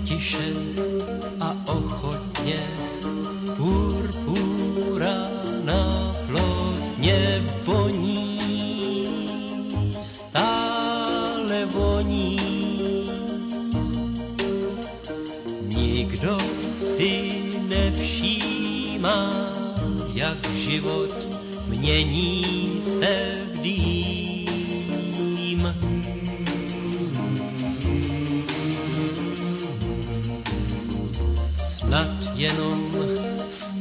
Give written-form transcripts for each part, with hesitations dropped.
Tiše a ochotně purpura na plotně voní, stále voní. Nikdo si nevšímá, jak život mění se v dým. Snad jenom v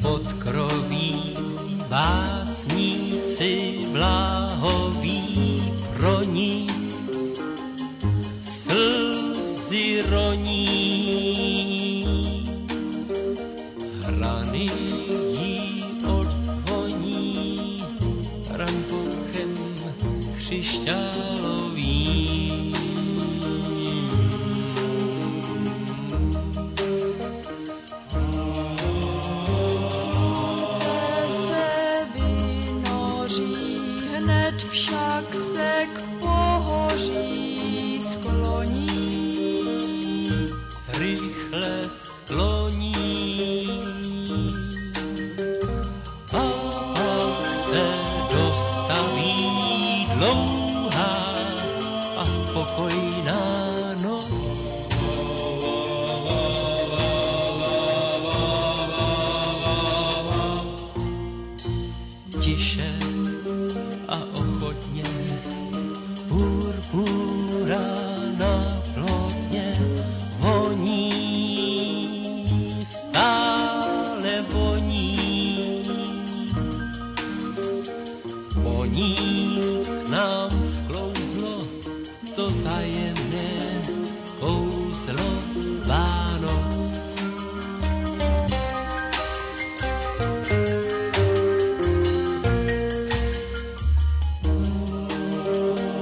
podkroví básníci bláhoví pro ní slzy roní. Hrany jí odzvoní rampouchem křišťálovým. Hned však se k pohoří skloní. Rychle skloní. A pak se dostaví dlouhá a pokojná noc. Tiše a ochotně purpura na plotně voní, stále voní. Voní k nám vklouzlo to tajemné kouzlo Vánoc.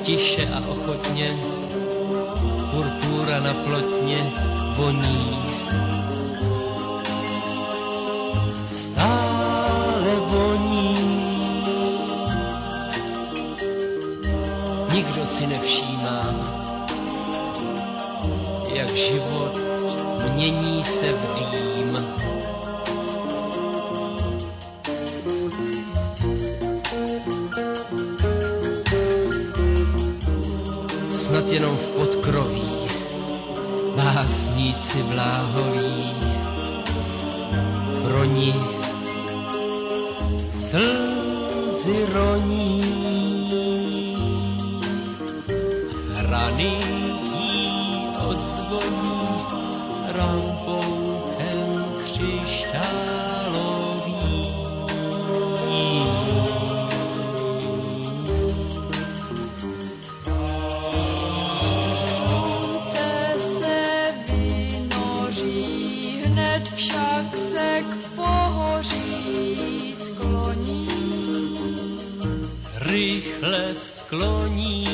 Tiše a ochotně purpura na plotně voní. Stále voní. Nikdo si nevšímá, jak život mění se v dým. Snad jenom v podkroví básníci bláhoví pro ní slzy roní. Hrany jí odzvoní rampouchem křišťálovým. Hned však se k pohoří skloní. Rychle skloní.